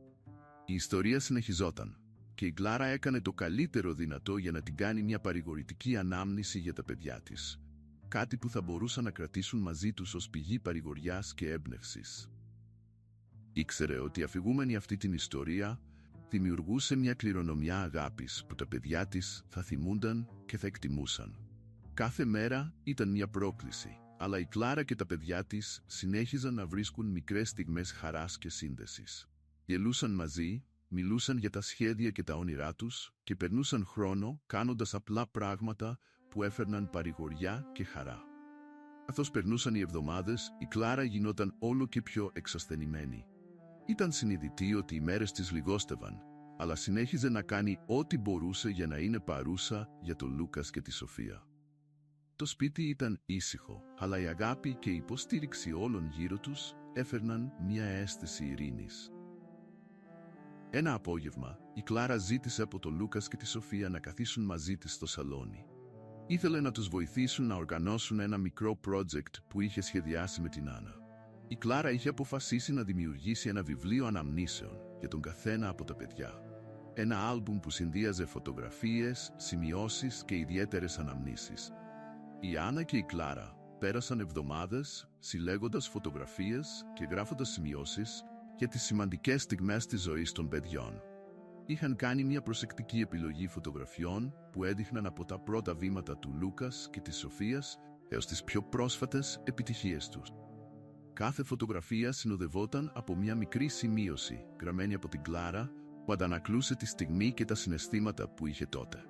Η ιστορία συνεχιζόταν και η Κλάρα έκανε το καλύτερο δυνατό για να την κάνει μια παρηγορητική ανάμνηση για τα παιδιά της. Κάτι που θα μπορούσαν να κρατήσουν μαζί τους ως πηγή παρηγοριάς και έμπνευσης. Ήξερε ότι αφηγούμενη αυτή την ιστορία δημιουργούσε μια κληρονομιά αγάπης που τα παιδιά της θα θυμούνταν και θα εκτιμούσαν. Κάθε μέρα ήταν μια πρόκληση, αλλά η Κλάρα και τα παιδιά της συνέχιζαν να βρίσκουν μικρές στιγμές χαράς και σύνδεσης. Γελούσαν μαζί, μιλούσαν για τα σχέδια και τα όνειρά τους και περνούσαν χρόνο κάνοντας απλά πράγματα που έφερναν παρηγοριά και χαρά. Καθώς περνούσαν οι εβδομάδες, η Κλάρα γινόταν όλο και πιο εξασθενημένη. Ήταν συνειδητή ότι οι μέρες της λιγόστευαν, αλλά συνέχιζε να κάνει ό,τι μπορούσε για να είναι παρούσα για τον Λούκας και τη Σοφία. Το σπίτι ήταν ήσυχο, αλλά η αγάπη και η υποστήριξη όλων γύρω τους έφερναν μια αίσθηση ειρήνης. Ένα απόγευμα, η Κλάρα ζήτησε από τον Λούκας και τη Σοφία να καθίσουν μαζί της στο σαλόνι. Ήθελε να τους βοηθήσουν να οργανώσουν ένα μικρό project που είχε σχεδιάσει με την Άννα. Η Κλάρα είχε αποφασίσει να δημιουργήσει ένα βιβλίο αναμνήσεων για τον καθένα από τα παιδιά. Ένα άλμπουμ που συνδύαζε φωτογραφίες, σημειώσεις και ιδιαίτερες αναμνήσεις. Η Άννα και η Κλάρα πέρασαν εβδομάδες συλλέγοντας φωτογραφίες και γράφοντας σημειώσεις για τις σημαντικές στιγμές της ζωής των παιδιών. Είχαν κάνει μια προσεκτική επιλογή φωτογραφιών που έδειχναν από τα πρώτα βήματα του Λούκας και της Σοφίας έως τις πιο πρόσφατες επιτυχίες τους. Κάθε φωτογραφία συνοδευόταν από μια μικρή σημείωση γραμμένη από την Κλάρα που αντανακλούσε τη στιγμή και τα συναισθήματα που είχε τότε.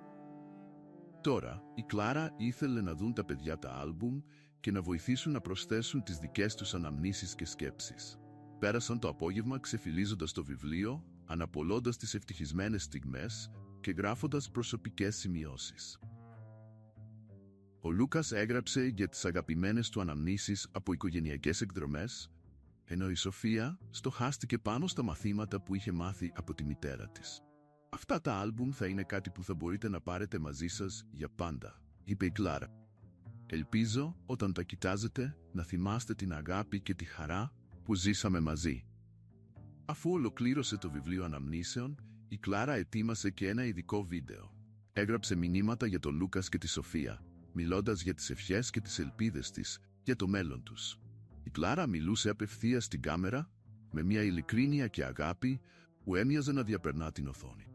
Τώρα, η Κλάρα ήθελε να δουν τα παιδιά τα άλμπουμ και να βοηθήσουν να προσθέσουν τις δικές τους αναμνήσεις και σκέψεις. Πέρασαν το απόγευμα ξεφυλίζοντας το βιβλίο, αναπολώντας τις ευτυχισμένες στιγμές και γράφοντας προσωπικές σημειώσεις. Ο Λούκας έγραψε για τις αγαπημένες του αναμνήσεις από οικογενειακές εκδρομές, ενώ η Σοφία στοχάστηκε πάνω στα μαθήματα που είχε μάθει από τη μητέρα της. «Αυτά τα άλμπουμ θα είναι κάτι που θα μπορείτε να πάρετε μαζί σας για πάντα», είπε η Κλάρα. «Ελπίζω όταν τα κοιτάζετε να θυμάστε την αγάπη και τη χαρά που ζήσαμε μαζί». Αφού ολοκλήρωσε το βιβλίο αναμνήσεων, η Κλάρα ετοίμασε και ένα ειδικό βίντεο. Έγραψε μηνύματα για τον Λούκας και τη Σοφία, μιλώντας για τις ευχές και τις ελπίδες της για το μέλλον τους. Η Κλάρα μιλούσε απευθείας στην κάμερα, με μια ειλικρίνεια και αγάπη που έμοιαζε να διαπερνά την οθόνη.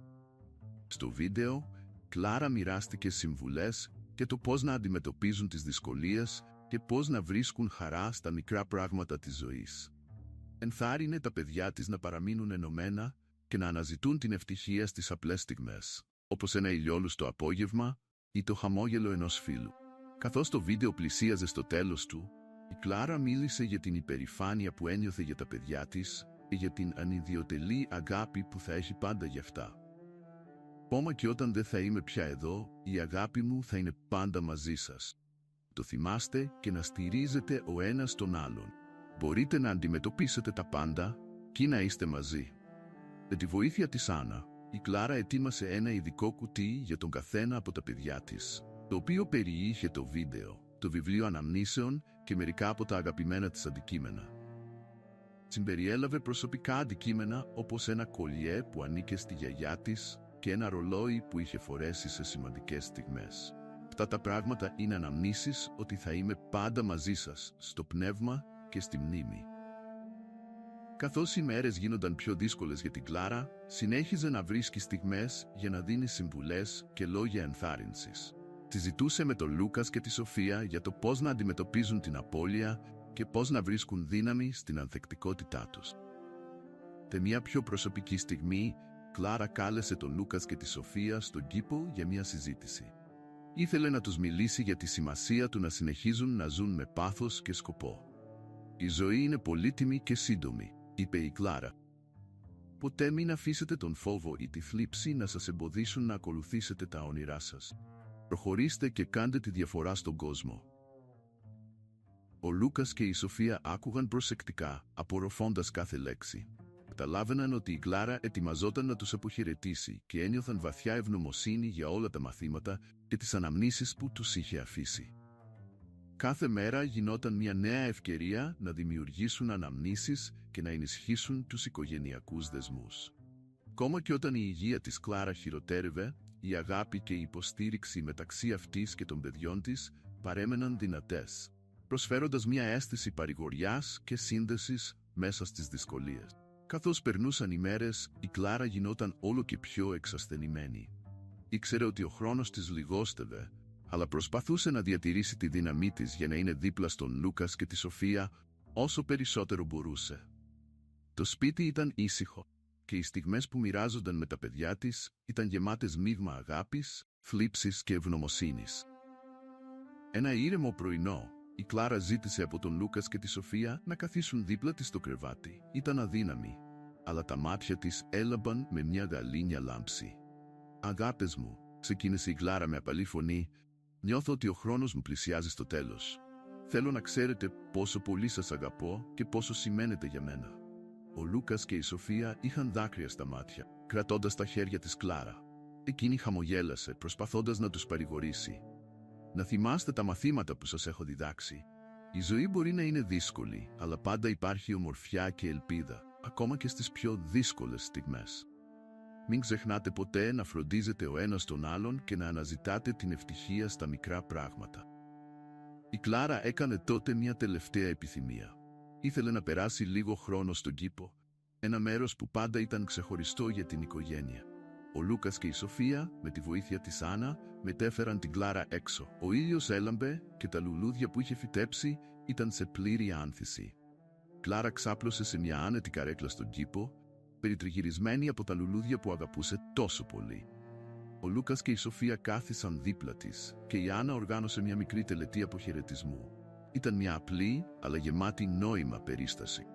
Στο βίντεο, Κλάρα μοιράστηκε συμβουλές για το πώς να αντιμετωπίζουν τις δυσκολίες και πώς να βρίσκουν χαρά στα μικρά πράγματα της ζωής. Ενθάρρυνε τα παιδιά της να παραμείνουν ενωμένα και να αναζητούν την ευτυχία στις απλές στιγμές, όπως ένα ηλιόλουστο απόγευμα ή το χαμόγελο ενός φίλου. Καθώς το βίντεο πλησίαζε στο τέλος του, η Κλάρα μίλησε για την υπερηφάνεια που ένιωθε για τα παιδιά της και για την ανιδιοτελή αγάπη που θα έχει πάντα για αυτά. «Ακόμα και όταν δεν θα είμαι πια εδώ, η αγάπη μου θα είναι πάντα μαζί σας. Το θυμάστε και να στηρίζετε ο ένας τον άλλον. Μπορείτε να αντιμετωπίσετε τα πάντα και να είστε μαζί». Με τη βοήθεια της Άννα, η Κλάρα ετοίμασε ένα ειδικό κουτί για τον καθένα από τα παιδιά της, το οποίο περιείχε το βίντεο, το βιβλίο αναμνήσεων και μερικά από τα αγαπημένα της αντικείμενα. Συμπεριέλαβε προσωπικά αντικείμενα όπως ένα κολιέ που ανήκε στη γιαγιά της και ένα ρολόι που είχε φορέσει σε σημαντικές στιγμές. Αυτά τα πράγματα είναι αναμνήσεις ότι θα είμαι πάντα μαζί σας, στο πνεύμα και στη μνήμη. Καθώς οι μέρες γίνονταν πιο δύσκολες για την Κλάρα, συνέχιζε να βρίσκει στιγμές για να δίνει συμβουλές και λόγια ενθάρρυνσης. Συζητούσε με τον Λούκας και τη Σοφία για το πώς να αντιμετωπίζουν την απώλεια και πώς να βρίσκουν δύναμη στην ανθεκτικότητά τους. Σε μια πιο προσωπική στιγμή, Κλάρα κάλεσε τον Λούκας και τη Σοφία στον κήπο για μια συζήτηση. Ήθελε να τους μιλήσει για τη σημασία του να συνεχίζουν να ζουν με πάθος και σκοπό. «Η ζωή είναι πολύτιμη και σύντομη», είπε η Κλάρα. «Ποτέ μην αφήσετε τον φόβο ή τη θλίψη να σας εμποδίσουν να ακολουθήσετε τα όνειρά σας. Προχωρήστε και κάντε τη διαφορά στον κόσμο». Ο Λούκας και η Σοφία άκουγαν προσεκτικά, απορροφώντας κάθε λέξη. Καταλάβαιναν ότι η Κλάρα ετοιμαζόταν να τους αποχαιρετήσει και ένιωθαν βαθιά ευγνωμοσύνη για όλα τα μαθήματα και τις αναμνήσεις που τους είχε αφήσει. Κάθε μέρα γινόταν μια νέα ευκαιρία να δημιουργήσουν αναμνήσεις και να ενισχύσουν τους οικογενειακούς δεσμούς. Ακόμα και όταν η υγεία της Κλάρα χειροτέρευε, η αγάπη και η υποστήριξη μεταξύ αυτής και των παιδιών της παρέμεναν δυνατές, προσφέροντας μια αίσθηση παρηγοριάς και σύνδεσης μέσα στις δυσκολίες. Καθώς περνούσαν οι μέρες, η Κλάρα γινόταν όλο και πιο εξασθενημένη. Ήξερε ότι ο χρόνος της λιγόστευε, αλλά προσπαθούσε να διατηρήσει τη δύναμή της για να είναι δίπλα στον Λούκας και τη Σοφία όσο περισσότερο μπορούσε. Το σπίτι ήταν ήσυχο και οι στιγμές που μοιράζονταν με τα παιδιά της ήταν γεμάτες μείγμα αγάπης, θλίψης και ευγνωμοσύνης. Ένα ήρεμο πρωινό, η Κλάρα ζήτησε από τον Λούκας και τη Σοφία να καθίσουν δίπλα της στο κρεβάτι. Ήταν αδύναμη, αλλά τα μάτια της έλαμπαν με μια γαλήνια λάμψη. «Αγάπες μου», ξεκίνησε η Κλάρα με απαλή φωνή, «νιώθω ότι ο χρόνος μου πλησιάζει στο τέλος. Θέλω να ξέρετε πόσο πολύ σας αγαπώ και πόσο σημαίνετε για μένα». Ο Λούκας και η Σοφία είχαν δάκρυα στα μάτια, κρατώντας τα χέρια της Κλάρα. Εκείνη χαμογέλασε, προσπαθώντας να τους παρηγορήσει. «Να θυμάστε τα μαθήματα που σας έχω διδάξει. Η ζωή μπορεί να είναι δύσκολη, αλλά πάντα υπάρχει ομορφιά και ελπίδα, ακόμα και στις πιο δύσκολες στιγμές. Μην ξεχνάτε ποτέ να φροντίζετε ο ένας τον άλλον και να αναζητάτε την ευτυχία στα μικρά πράγματα». Η Κλάρα έκανε τότε μια τελευταία επιθυμία. Ήθελε να περάσει λίγο χρόνο στον κήπο, ένα μέρος που πάντα ήταν ξεχωριστό για την οικογένεια. Ο Λούκας και η Σοφία, με τη βοήθεια της Άννα, μετέφεραν την Κλάρα έξω. Ο ήλιος έλαμπε και τα λουλούδια που είχε φυτέψει ήταν σε πλήρη άνθηση. Κλάρα ξάπλωσε σε μια άνετη καρέκλα στον κήπο, περιτριγυρισμένη από τα λουλούδια που αγαπούσε τόσο πολύ. Ο Λούκας και η Σοφία κάθισαν δίπλα της και η Άννα οργάνωσε μια μικρή τελετή αποχαιρετισμού. Ήταν μια απλή, αλλά γεμάτη νόημα περίσταση.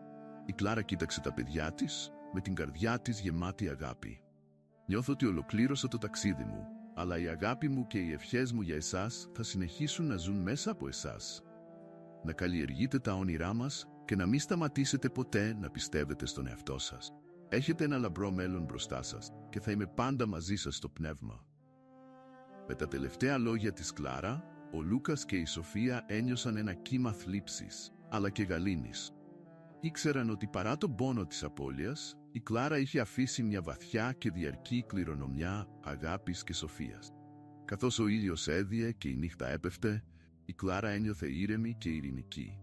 Η Κλάρα κοίταξε τα παιδιά της, με την καρδιά της γεμάτη αγάπη. «Νιώθω ότι ολοκλήρωσα το ταξίδι μου, αλλά η αγάπη μου και οι ευχές μου για εσάς θα συνεχίσουν να ζουν μέσα από εσάς. Να καλλιεργείτε τα όνειρά μας και να μην σταματήσετε ποτέ να πιστεύετε στον εαυτό σας. Έχετε ένα λαμπρό μέλλον μπροστά σας και θα είμαι πάντα μαζί σας στο πνεύμα». Με τα τελευταία λόγια της Κλάρα, ο Λούκας και η Σοφία ένιωσαν ένα κύμα θλίψης, αλλά και γαλήνης. Ήξεραν ότι παρά τον πόνο της απώλειας, η Κλάρα είχε αφήσει μια βαθιά και διαρκή κληρονομιά αγάπης και σοφίας. Καθώς ο ήλιος έδιε και η νύχτα έπεφτε, η Κλάρα ένιωθε ήρεμη και ειρηνική.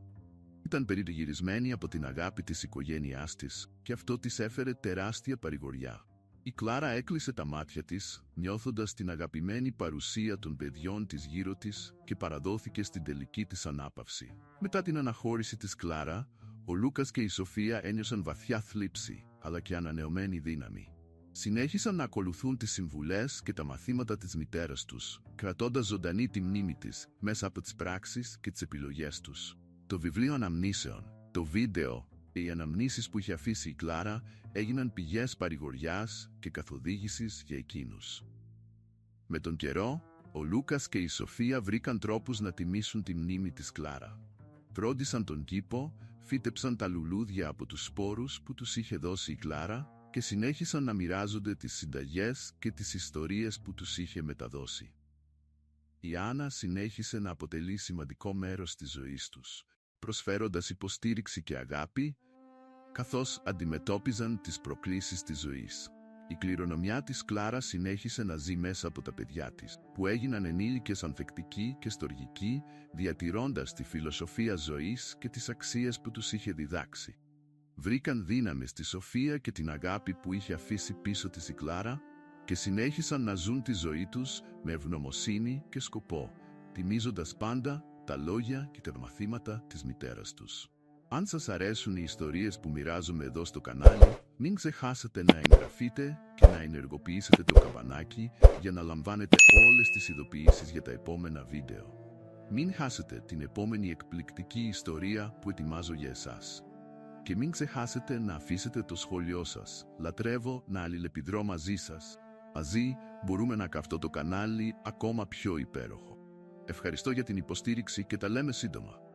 Ήταν περιτριγυρισμένη από την αγάπη της οικογένειάς της και αυτό της έφερε τεράστια παρηγοριά. Η Κλάρα έκλεισε τα μάτια της, νιώθοντας την αγαπημένη παρουσία των παιδιών της γύρω της και παραδόθηκε στην τελική της ανάπαυση. Μετά την αναχώρηση της Κλάρα, ο Λούκας και η Σοφία ένιωσαν βαθιά θλίψη, αλλά και ανανεωμένη δύναμη. Συνέχισαν να ακολουθούν τις συμβουλές και τα μαθήματα της μητέρας τους, κρατώντας ζωντανή τη μνήμη της μέσα από τις πράξεις και τις επιλογές τους. Το βιβλίο αναμνήσεων, το βίντεο και οι αναμνήσεις που είχε αφήσει η Κλάρα έγιναν πηγές παρηγοριάς και καθοδήγησης για εκείνους. Με τον καιρό, ο Λούκας και η Σοφία βρήκαν τρόπους να τιμήσουν τη μνήμη της Κλάρα. Φρόντισαν τον κήπο, φύτεψαν τα λουλούδια από τους σπόρους που τους είχε δώσει η Κλάρα και συνέχισαν να μοιράζονται τις συνταγές και τις ιστορίες που τους είχε μεταδώσει. Η Άννα συνέχισε να αποτελεί σημαντικό μέρος της ζωής τους, προσφέροντας υποστήριξη και αγάπη, καθώς αντιμετώπιζαν τις προκλήσεις της ζωής. Η κληρονομιά της Κλάρα συνέχισε να ζει μέσα από τα παιδιά της, που έγιναν ενήλικες ανθεκτικοί και στοργικοί, διατηρώντας τη φιλοσοφία ζωής και τις αξίες που τους είχε διδάξει. Βρήκαν δύναμη στη σοφία και την αγάπη που είχε αφήσει πίσω της η Κλάρα και συνέχισαν να ζουν τη ζωή τους με ευγνωμοσύνη και σκοπό, τιμίζοντας πάντα τα λόγια και τα μαθήματα της μητέρας τους. Αν σας αρέσουν οι ιστορίες που μοιράζομαι εδώ στο κανάλι, μην ξεχάσετε να εγγραφείτε και να ενεργοποιήσετε το καμπανάκι για να λαμβάνετε όλες τις ειδοποιήσεις για τα επόμενα βίντεο. Μην χάσετε την επόμενη εκπληκτική ιστορία που ετοιμάζω για εσάς. Και μην ξεχάσετε να αφήσετε το σχόλιο σας. Λατρεύω να αλληλεπιδρώ μαζί σας. Μαζί μπορούμε να κάνουμε αυτό το κανάλι ακόμα πιο υπέροχο. Ευχαριστώ για την υποστήριξη και τα λέμε σύντομα.